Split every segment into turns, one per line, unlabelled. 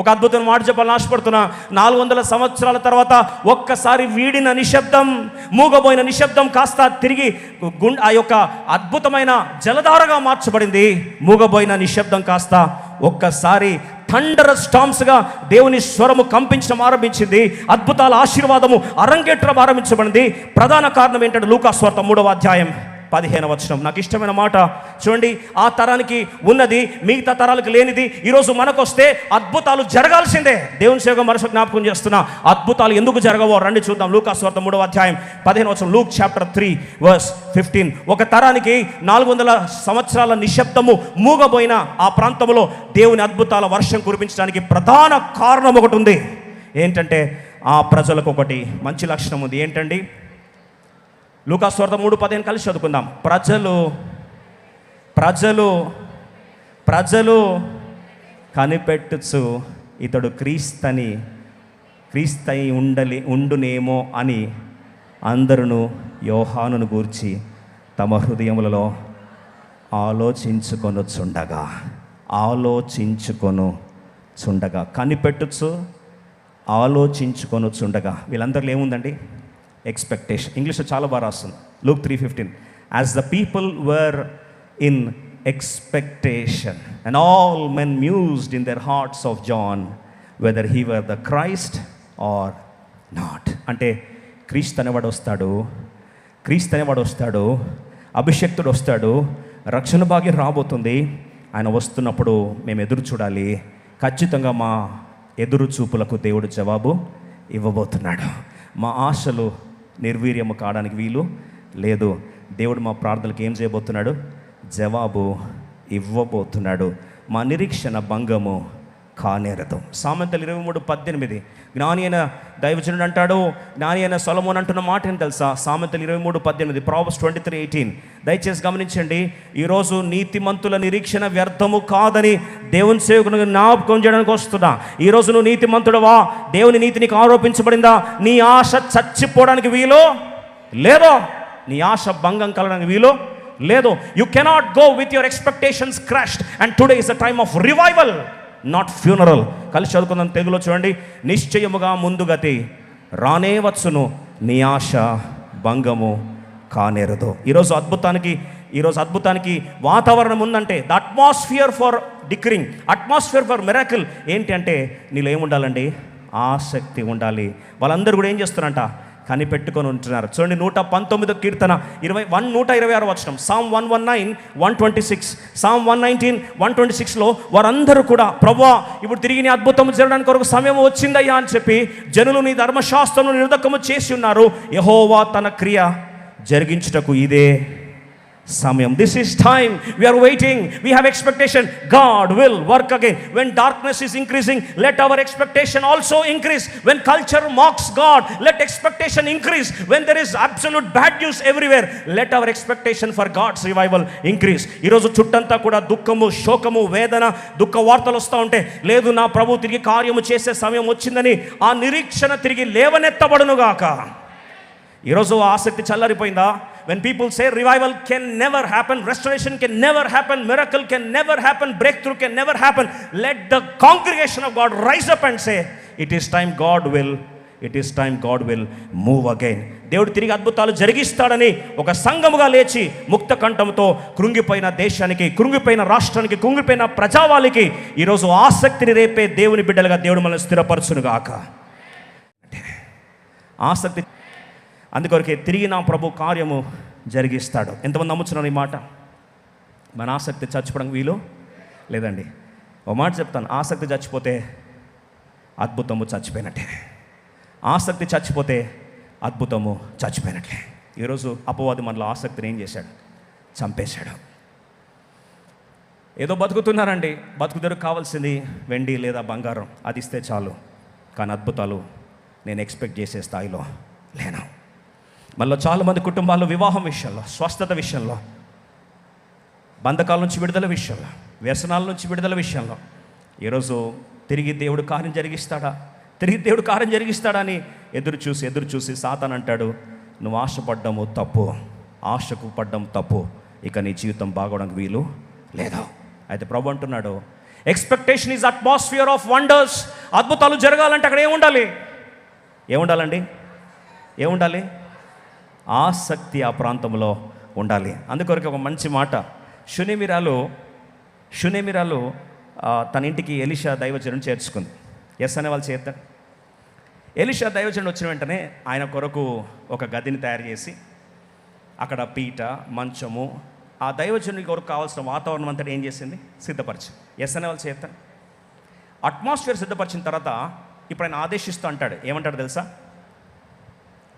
ఒక అద్భుతమైన మాట చెప్పాలని ఆశపడుతున్నా. 400 సంవత్సరాల తర్వాత ఒక్కసారి వీడిన నిశ్శబ్దం, మూగబోయిన నిశ్శబ్దం కాస్త తిరిగి ఆ యొక్క అద్భుతమైన జలధారగా మార్చబడింది. మూగబోయిన నిశ్శబ్దం కాస్త ఒక్కసారి థండరస్ స్టార్మ్స్గా దేవుని స్వరము కంపించడం ఆరంభించింది. అద్భుతాల ఆశీర్వాదము అరంగేట్రం ఆరంభించబడింది. ప్రధాన కారణం ఏంటంటే లూకా సువార్త 3వ అధ్యాయం 15వ వచనం. నాకు ఇష్టమైన మాట చూడండి. ఆ తరానికి ఉన్నది మిగతా తరాలకు లేనిది ఈరోజు మనకు వస్తే అద్భుతాలు జరగాల్సిందే. దేవుని సేవగా మరొక జ్ఞాపకం చేస్తున్నా, అద్భుతాలు ఎందుకు జరగవో రండి చూద్దాం. లూకా సువార్త 3వ అధ్యాయం 15వ వచనం. Luke chapter 3:15. ఒక తరానికి 400 సంవత్సరాల నిశ్శబ్దము మూగబోయిన ఆ ప్రాంతంలో దేవుని అద్భుతాల వర్షం కురిపించడానికి ప్రధాన కారణం ఒకటి ఉంది. ఏంటంటే ఆ ప్రజలకు ఒకటి మంచి లక్షణం ఉంది. ఏంటండి? లూకా సువార్త 3:15 కలిసి చదువుకుందాం. ప్రజలు కనిపెట్టుచు ఇతడు క్రీస్తయి ఉండునేమో అని అందరూ యోహానును గూర్చి తమ హృదయములలో ఆలోచించుకొనుచుండగా ఆలోచించుకొనుచుండగా వీళ్ళందరిలో ఏముందండి? ఎక్స్పెక్టేషన్. ఇంగ్లీష్లో చాలా బాగా రాస్తుంది. Luke 3:15. As the people were in expectation, and all men mused in their hearts of John, whether he were the Christ or not. అంటే క్రీస్తు అనేవాడు వస్తాడు, అభిషక్తుడు వస్తాడు, రక్షణ భాగ్యం రాబోతుంది. ఆయన వస్తున్నప్పుడు మేము ఎదురు చూడాలి. ఖచ్చితంగా మా ఎదురు చూపులకు దేవుడు జవాబు ఇవ్వబోతున్నాడు. మా ఆశలు నిర్వీర్యము కావడానికి వీలు లేదు. దేవుడు మా ప్రార్థనలకు ఏం చేయబోతున్నాడు? జవాబు ఇవ్వబోతున్నాడు. మా నిరీక్షణ భంగము కానేరదు. సామెతలు 23:18. జ్ఞాని అయిన దైవజనుడు అంటాడు, జ్ఞాని అయిన సొలొమోను అంటున్న మాట ఏం తెలుసా? సామెతలు 23:18. Proverbs 23:18. దయచేసి గమనించండి. ఈరోజు నీతిమంతుల నిరీక్షణ వ్యర్థము కాదని దేవుని సేవకుని జ్ఞాపకం చేయడానికి వస్తున్నా. ఈరోజు నువ్వు నీతిమంతుడవా? దేవుని నీతి నీకు ఆరోపించబడిందా? నీ ఆశ చచ్చిపోవడానికి వీలు లేదో, నీ ఆశ భంగం కలగడానికి వీలు లేదు. You cannot go with your expectations crashed, and today is the time of revival, not funeral. కలిసి చదువుకుందాం తెలుగులో. చూడండి. నిశ్చయముగా ముందుగతి రానే వచ్చును, నీ ఆశ భంగము కానేరదు. ఈరోజు అద్భుతానికి వాతావరణం ఉందంటే ద అట్మాస్ఫియర్ ఫర్ డిక్రింగ్, అట్మాస్ఫియర్ ఫర్ మిరాకిల్ ఏంటి అంటే నీలో ఏముండాలండి? ఆసక్తి ఉండాలి. వాళ్ళందరూ కూడా ఏం చేస్తున్నారంట? కనిపెట్టుకొని ఉంటున్నారు. చూడండి. 119వ కీర్తన 126వ వచనం. Psalm 119, 126. Psalm 119, 126లో వారందరూ కూడా ప్రభువా ఇప్పుడు తిరిగి నీ అద్భుతం జరగడానికి కొరకు సమయం వచ్చిందయ్యా అని చెప్పి జనులు నీ ధర్మశాస్త్రము నిర్దకము చేసి ఉన్నారు. యెహోవా తన క్రియ జరిగించుటకు ఇదే సమయం. This is time. We are waiting. We have expectation. God will work again. When darkness is increasing, let our expectation also increase. When culture mocks God, let expectation increase. When there is absolute bad news everywhere, let our expectation for God's revival increase. ఈరోజు చుట్టంతా కూడా దుఃఖము, శోకము, వేదన, దుఃఖ వార్తలు వస్తూ ఉంటే లేదు నా ప్రభు తిరిగి కార్యము చేసే సమయం వచ్చిందని ఆ నిరీక్షణ తిరిగి లేవనెత్తబడునుగాక. ఈరోజు ఆసక్తి చల్లరిపోయిందా? When people say revival can never happen, restoration can never happen, miracle can never happen, breakthrough can never happen, let the congregation of God rise up and say, it is time God will move again. దేవుడు తిరిగి అద్భుతాలు జరిగిస్తాడని ఒక సంఘముగా లేచి ముక్త కంఠంతో కృంగిపోయిన దేశానికి, కృంగిపోయిన రాష్ట్రానికి, కృంగిపోయిన ప్రజావాళికి ఈరోజు ఆసక్తిని రేపే దేవుని బిడ్డలుగా దేవుడు మనల్ని స్థిరపరచునుగాక. ఆసక్తి. అందుకొరకే తిరిగి నా ప్రభు కార్యము జరిగిస్తాడు. ఎంతమంది నమ్ముచున్నారు ఈ మాట? మన ఆసక్తి చచ్చిపోవడానికి వీలు లేదండి. ఒక మాట చెప్తాను, ఆసక్తి చచ్చిపోతే అద్భుతము చచ్చిపోయినట్టే. ఆసక్తి చచ్చిపోతే అద్భుతము చచ్చిపోయినట్లే. ఈరోజు అపవాది మనలో ఆసక్తిని ఏం చేశాడు? చంపేశాడు. ఏదో బతుకుతున్నారండి, బతుకుదరకు కావాల్సింది వెండి లేదా బంగారం, అది ఇస్తే చాలు. కానీ అద్భుతాలు నేను ఎక్స్పెక్ట్ చేసే స్థాయిలో లేను. మళ్ళీ చాలామంది కుటుంబాల్లో వివాహం విషయంలో, స్వస్థత విషయంలో, బంధకాల నుంచి విడుదల విషయంలో, వ్యసనాల నుంచి విడుదల విషయంలో ఈరోజు తిరిగి దేవుడు కార్యం జరిగిస్తాడా అని ఎదురు చూసి సాతాను అంటాడు, నువ్వు ఆశపడ్డము తప్పు, ఆశకు పడ్డం తప్పు, ఇక నీ జీవితం బాగోవడానికి వీలు లేదు. అయితే ప్రభు అంటున్నాడు, expectation is atmosphere of wonders. అద్భుతాలు జరగాలంటే అక్కడ ఏముండాలి? ఏముండాలండి? ఏముండాలి? ఆసక్తి ఆ ప్రాంతంలో ఉండాలి. అందుకొరకు ఒక మంచి మాట, షునేమిరాలు తన ఇంటికి ఎలీషా దైవజనుని చేర్చుకుంది. ఎస్ అనే వాళ్ళు చేస్తారు. ఎలీషా దైవజనుడు వచ్చిన వెంటనే ఆయన కొరకు ఒక గదిని తయారు చేసి అక్కడ పీట, మంచము, ఆ దైవజనుడి కొరకు కావాల్సిన వాతావరణం అంతా ఏం చేసింది? సిద్ధపరిచి. ఎస్ అనే వాళ్ళు చేస్తారు. అట్మాస్ఫియర్ సిద్ధపరిచిన తర్వాత ఇప్పుడు ఆయన ఆదేశిస్తూ అంటాడు. ఏమంటాడు తెలుసా?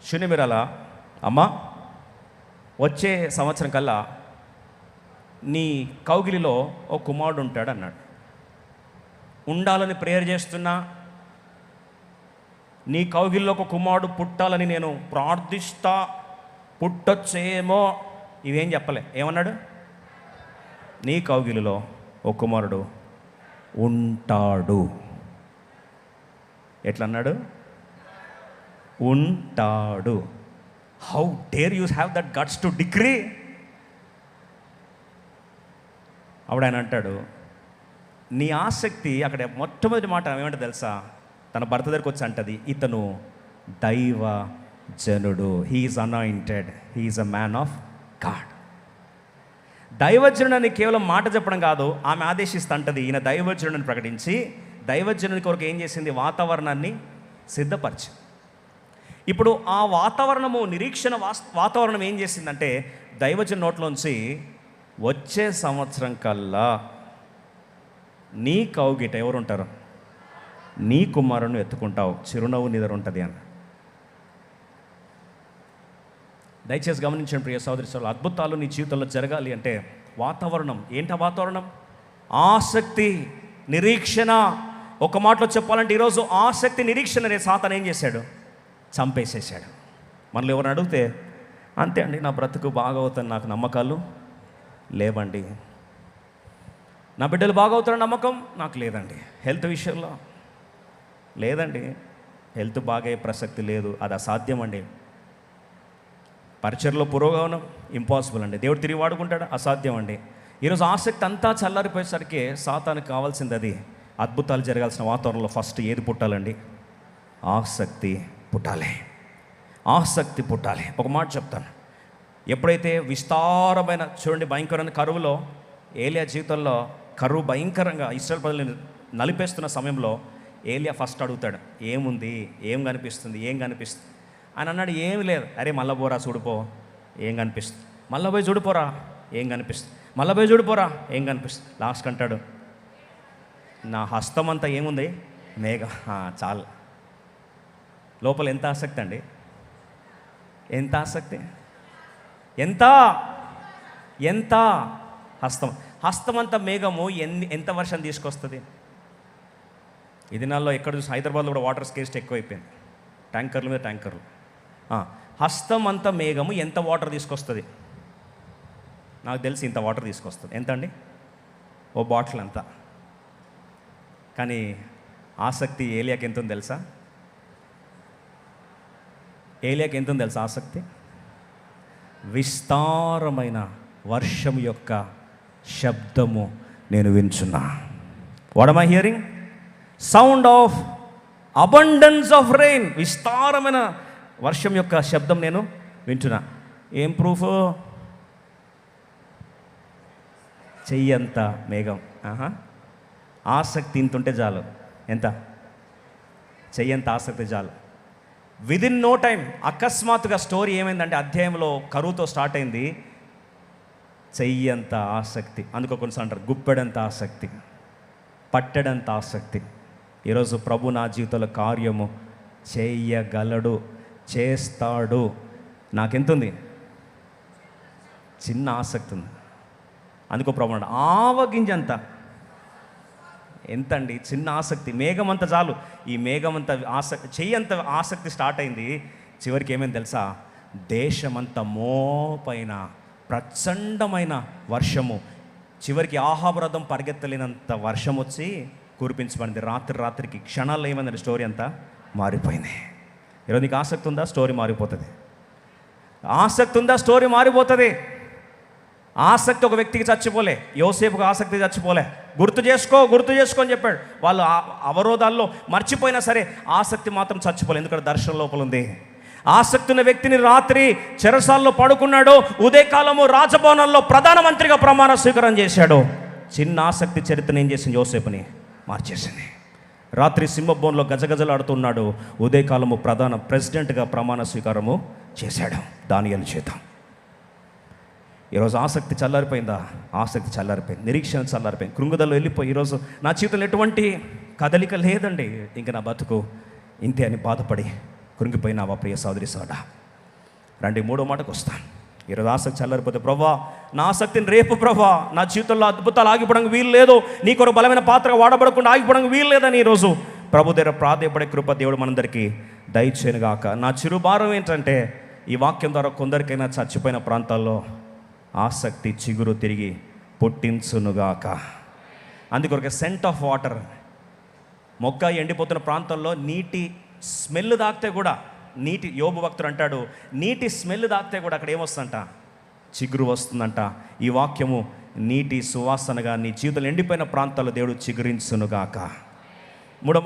షునేమిరాల, అమ్మా, వచ్చే సంవత్సరం కల్లా నీ కౌగిలిలో ఓ కుమారుడు ఉంటాడు అన్నాడు. ఉండాలని ప్రేయర్ చేస్తున్నా, నీ కౌగిలిలో ఒక కుమారుడు పుట్టాలని నేను ప్రార్థిస్తా, పుట్టొచ్చేమో, ఇవేం చెప్పలే. ఏమన్నాడు? నీ కౌగిలిలో ఓ కుమారుడు ఉంటాడు. ఎట్లా అన్నాడు? ఉంటాడు. How dare you have that guts to degree? అప్పుడు ఆయన అంటాడు, నీ ఆసక్తి అక్కడ మొట్టమొదటి మాట ఏమంటే తెలుసా? తన భర్త దగ్గరికి వచ్చి అంటది, ఇతను దైవ జనుడు, he is anointed, he is a man of God. దైవజనుడని కేవలం మాట చెప్పడం కాదు, ఆమె ఆదేశిస్తూ అంటది, ఈయన దైవజనుడని ప్రకటించి దైవజనుడి కొరకు ఏం చేసింది? వాతావరణాన్ని సిద్ధపరిచి. ఇప్పుడు ఆ వాతావరణము, నిరీక్షణ వాతావరణం ఏం చేసిందంటే, దైవజన నోట్లోంచి వచ్చే సంవత్సరం కల్లా నీ కౌగిట ఎవరుంటారు? నీ కుమారుని ఎత్తుకుంటావు, చిరునవ్వు నిద్ర ఉంటుంది అని. దయచేసి గమనించండి ప్రియ సోదరి సోదరులు, అద్భుతాలు నీ జీవితంలో జరగాలి అంటే వాతావరణం ఏంటి? ఆ వాతావరణం ఆసక్తి, నిరీక్షణ. ఒక మాటలో చెప్పాలంటే ఈరోజు ఆసక్తి, నిరీక్షణ అనే సాతాను ఏం చేశాడు? చంపేసేసాడు. మనల్ని ఎవరిని అడిగితే, అంతే అండి, నా బ్రతుకు బాగవుతాను, నాకు నమ్మకాలు లేవండి, నా బిడ్డలు బాగవుతారని నమ్మకం నాకు లేదండి, హెల్త్ విషయంలో లేదండి, హెల్త్ బాగయ్యే ప్రసక్తి లేదు, అది అసాధ్యం అండి, పరిచర్లో పురోగమనం ఇంపాసిబుల్ అండి, దేవుడు తిరిగి వాడుకుంటాడు, అసాధ్యం అండి. ఈరోజు ఆసక్తి అంతా చల్లారిపోయేసరికి సాతానికి కావాల్సింది అది. అద్భుతాలు జరగాల్సిన వాతావరణంలో ఫస్ట్ ఏది పుట్టాలండి? ఆసక్తి పుట్టాలి. ఆసక్తి పుట్టాలి. ఒక మాట చెప్తాను, ఎప్పుడైతే విస్తారమైన, చూడండి, భయంకరమైన కరువులో, ఏలియా జీవితంలో కరువు భయంకరంగా ఇశ్రాయేలు ప్రజలను నలిపేస్తున్న సమయంలో ఏలియా ఫస్ట్ అడుగుతాడు, ఏముంది, ఏం కనిపిస్తుంది, ఏం కనిపిస్తుంది? ఆయన అన్నాడు, ఏమి లేదు. అరే మళ్ళా పోరా చూడిపో, ఏం కనిపిస్తుంది? మళ్ళీ పోయి చూడిపోరా, ఏం కనిపిస్తుంది? మళ్ళీ పోయి చూడిపోరా, ఏం కనిపిస్తుంది? లాస్ట్కి అంటాడు, నా హస్తం అంతా ఏముంది? మేఘ. చాలు. లోపల ఎంత ఆసక్తి అండి, ఎంత ఆసక్తి, ఎంత ఎంత హస్తమంత మేఘము ఎంత వర్షం తీసుకొస్తుంది? ఈ దినాల్లో ఎక్కడ చూసి హైదరాబాద్లో కూడా వాటర్ స్కేర్సిటీ ఎక్కువైపోయింది, ట్యాంకర్ల మీద ట్యాంకర్లు. హస్తం అంత మేఘము ఎంత వాటర్ తీసుకొస్తుంది? నాకు తెలిసి ఇంత వాటర్ తీసుకొస్తుంది. ఎంత అండి? ఓ బాటిల్ అంతా. కానీ ఆసక్తి ఏలియాకి ఎంత ఉంది తెలుసా? ఏలియాకి ఎంత ఉంది తెలుసా ఆసక్తి? విస్తారమైన వర్షం యొక్క శబ్దము నేను వింటున్నా. What am I hearing? Sound of abundance of rain. విస్తారమైన వర్షం యొక్క శబ్దం నేను వింటున్నా. ఏం ప్రూఫ్? చెయ్యంత మేఘం. ఆసక్తి ఇంత ఉంటే చాలు. ఎంత? చెయ్యంత ఆసక్తి చాలు. విదిన్ నో టైం అకస్మాత్తుగా స్టోరీ ఏమైందంటే, అధ్యాయంలో కరువుతో స్టార్ట్ అయింది, చెయ్యంత ఆసక్తి. అందుకో కొన్నిసార్లు అంటారు గుప్పెడంత ఆసక్తి, పట్టెడంత ఆసక్తి. ఈరోజు ప్రభు నా జీవితంలో కార్యము చేయగలడు, చేస్తాడు. నాకెంతుంది? చిన్న ఆసక్తి ఉంది. అందుకో ప్రభు అన్నాడు, ఆవగింజంత. ఎంత అండి? చిన్న ఆసక్తి. మేఘం అంత చాలు. ఈ మేఘం అంత ఆసక్తి, చెయ్యంత ఆసక్తి స్టార్ట్ అయింది. చివరికి ఏమైంది తెలుసా? దేశమంతా మోపైన ప్రచండమైన వర్షము, చివరికి ఆహాబ్రదం పరిగెత్తలేనంత వర్షం వచ్చి కురిపించబడింది. రాత్రికి క్షణాల్లో ఏమైందండి? స్టోరీ అంతా మారిపోయింది. ఈరోజు నీకు ఆసక్తి ఉందా? స్టోరీ మారిపోతుంది. ఆసక్తి ఉందా? స్టోరీ మారిపోతుంది. ఆసక్తి ఒక వ్యక్తికి చచ్చిపోలే, యోసేపుకు ఆసక్తి చచ్చిపోలే. గుర్తు చేసుకో అని చెప్పాడు. వాళ్ళు అవరోధాల్లో మర్చిపోయినా సరే ఆసక్తి మాత్రం చచ్చిపోలే, ఎందుకంటే దర్శనం లోపల ఉంది. ఆసక్తి ఉన్న వ్యక్తిని రాత్రి చెరసాల్లో పడుకున్నాడు, ఉదయకాలము రాజభవనంలో ప్రధానమంత్రిగా ప్రమాణ స్వీకారం చేశాడు. చిన్న ఆసక్తి చరిత్రను ఏం చేసింది? యోసేపుని మార్చేసింది. రాత్రి సింహభవన్లో గజగజలాడుతున్నాడు, ఉదయకాలము ప్రెసిడెంట్గా ప్రమాణ స్వీకారము చేశాడు దానియేలు చేత. ఈరోజు ఆసక్తి చల్లారిపోయిందా? ఆసక్తి చల్లారిపోయింది, నిరీక్షణ చల్లారిపోయింది, కృంగుదలలో వెళ్ళిపోయి ఈరోజు నా జీవితంలో ఎటువంటి కదలిక లేదండి, ఇంక నా బతుకు ఇంతే అని బాధపడి కృంగిపోయినావా ప్రియ సోదరి సోడా? రండి, మూడో మాటకు వస్తాను. ఈరోజు ఆసక్తి చల్లారిపోతే, ప్రభా నా ఆసక్తిని రేపు ప్రభా నా జీవితంలో అద్భుతాలు ఆగిపోవడానికి వీలు లేదు, నీ కొరకు బలమైన పాత్రగా వాడబడకుండా ఆగిపోవడానికి వీలు లేదని ఈరోజు ప్రభు దగ్గర ప్రాధేయపడే కృప దేవుడు మనందరికీ దయచేయనుగాక. నా చిరుభారం ఏంటంటే, ఈ వాక్యం ద్వారా కొందరికైనా చచ్చిపోయిన ప్రాంతాల్లో ఆసక్తి చిగురు తిరిగి పుట్టించునుగాక. అందుకొరకు సెంట్ ఆఫ్ వాటర్, మొక్క ఎండిపోతున్న ప్రాంతంలో నీటి స్మెల్ తాకితే కూడా, నీటి యోబు భక్తుడు అంటాడు, నీటి స్మెల్ తాకితే కూడా అక్కడ ఏమొస్తుందంట? చిగురు వస్తుందంట. ఈ వాక్యము నీటి సువాసనగా నీ జీవితంలో ఎండిపోయిన ప్రాంతాల్లో దేవుడు చిగురించునుగాక. మూడో